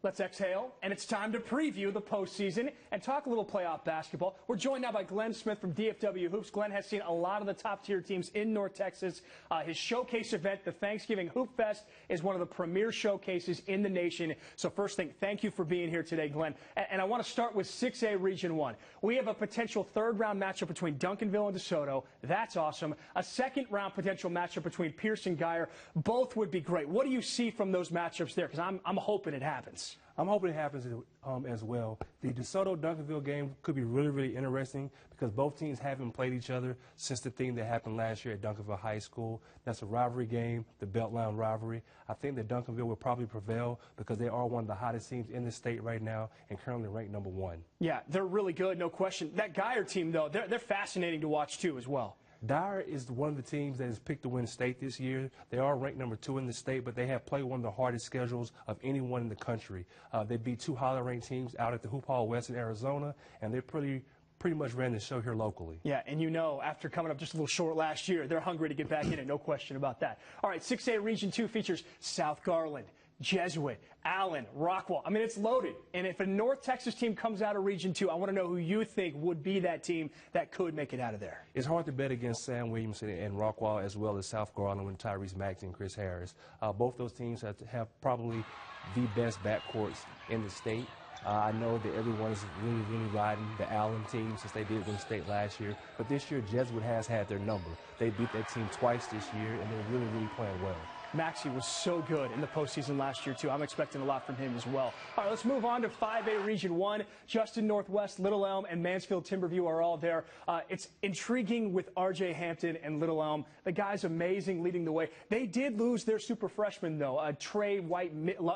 Let's exhale, and it's time to preview the postseason and talk a little playoff basketball. We're joined now by Glenn Smith from DFWHoops. Glenn has seen a lot of the top-tier teams in North Texas. His showcase event, the Thanksgiving Hoop Fest, is one of the premier showcases in the nation. So first thing, thank you for being here today, Glenn. And I want to start with 6A Region 1. We have a potential third-round matchup between Duncanville and DeSoto. That's awesome. A second-round potential matchup between Pierce and Geyer. Both would be great. What do you see from those matchups there? Because I'm hoping it happens. I'm hoping it happens as well. The DeSoto-Duncanville game could be really, really interesting because both teams haven't played each other since the thing that happened last year at Duncanville High School. That's a rivalry game, the Beltline rivalry. I think that Duncanville will probably prevail because they are one of the hottest teams in the state right now and currently ranked #1. Yeah, they're really good, no question. That Geyer team, though, they're fascinating to watch, too, as well. Dyer is one of the teams that has picked to win state this year. They are ranked #2 in the state, but they have played one of the hardest schedules of anyone in the country. They beat two highly ranked teams out at the Hoop Hall West in Arizona, and they pretty much ran the show here locally. Yeah, and you know, after coming up just a little short last year, they're hungry to get back in it, no question about that. All right, 6A Region 2 features South Garland, Jesuit, Allen, Rockwall. I mean, it's loaded. And if a North Texas team comes out of Region 2, I want to know who you think would be that team that could make it out of there. It's hard to bet against Sam Williamson and Rockwall as well as South Garland with Tyrese Maxey and Chris Harris. Both those teams have probably the best backcourts in the state. I know that everyone is really, really riding the Allen team since they did win state last year. But this year, Jesuit has had their number. They beat that team twice this year, and they're really, really playing well. Maxey was so good in the postseason last year, too. I'm expecting a lot from him as well. All right, let's move on to 5A Region 1. Justin Northwest, Little Elm, and Mansfield Timberview are all there. It's intriguing with R.J. Hampton and Little Elm. The guy's amazing, leading the way. They did lose their super freshman, though. Trey White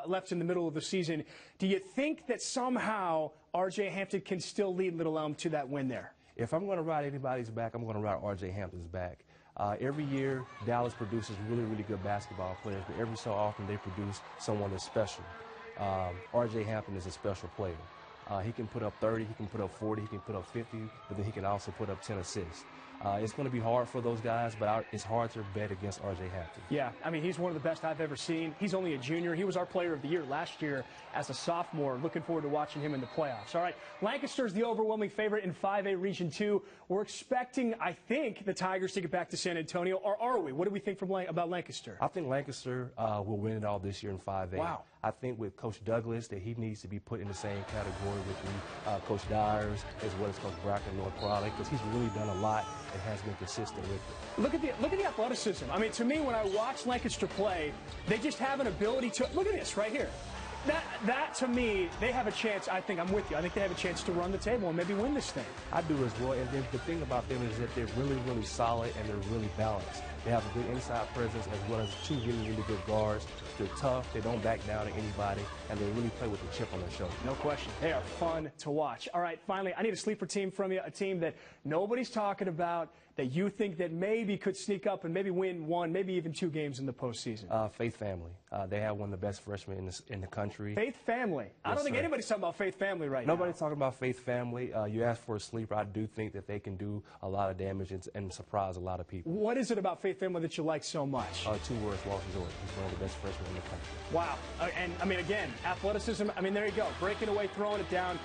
left in the middle of the season. Do you think that somehow R.J. Hampton can still lead Little Elm to that win there? If I'm going to ride anybody's back, I'm going to ride R.J. Hampton's back. Every year, Dallas produces really, really good basketball players, but every so often they produce someone that's special. R.J. Hampton is a special player. He can put up 30, he can put up 40, he can put up 50, but then he can also put up 10 assists. It's going to be hard for those guys, but it's hard to bet against R.J. Hampton. Yeah, I mean, he's one of the best I've ever seen. He's only a junior. He was our player of the year last year as a sophomore. Looking forward to watching him in the playoffs. All right, Lancaster's the overwhelming favorite in 5A Region 2. We're expecting, I think, the Tigers to get back to San Antonio, or are we? What do we think about Lancaster? I think Lancaster will win it all this year in 5A. Wow. I think with Coach Douglas that he needs to be put in the same category with Coach Dyers as well as Coach Bracken North Crowley because he's really done a lot and has been consistent with it. Look at the athleticism. I mean, to me, when I watch Lancaster play, they just have an ability to look at this right here. That to me, they have a chance. I think I'm with you. I think they have a chance to run the table and maybe win this thing. I do as well. And then the thing about them is that they're really, really solid and they're really balanced. They have a good inside presence as well as two really, really good guards. They're tough. They don't back down to anybody, and they really play with a chip on their shoulder. No question. They are fun to watch. All right, finally, I need a sleeper team from you, a team that nobody's talking about, that you think that maybe could sneak up and maybe win one, maybe even 2 games in the postseason. Faith Family. They have one of the best freshmen in the country. Faith Family. Yes, I don't think anybody's talking about Faith Family right now. Nobody's talking about Faith Family. You asked for a sleeper. I do think that they can do a lot of damage and surprise a lot of people. What is it about Faith Family that you like so much? 2 words, Walter Jordan. He's one of the best freshmen in the country. Wow. And, I mean, again, athleticism, I mean, there you go. Breaking away, throwing it down.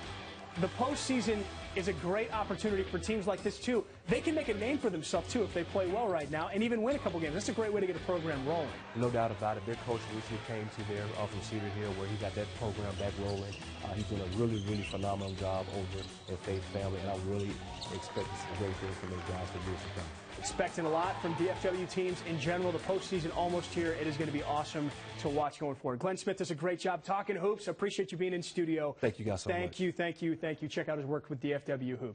The postseason is a great opportunity for teams like this, too. They can make a name for themselves, too, if they play well right now and even win a couple games. That's a great way to get a program rolling. No doubt about it. Their coach recently came to there from Cedar Hill where he got that program back rolling. He's doing a really, really phenomenal job over at Faith Family, and I really expect to see great things from those guys for years to come. Expecting a lot from DFW teams in general. The postseason almost here. It is going to be awesome to watch going forward. Glenn Smith does a great job talking hoops. I appreciate you being in studio. Thank you guys so much. Thank you. Check out his work with DFWHoops.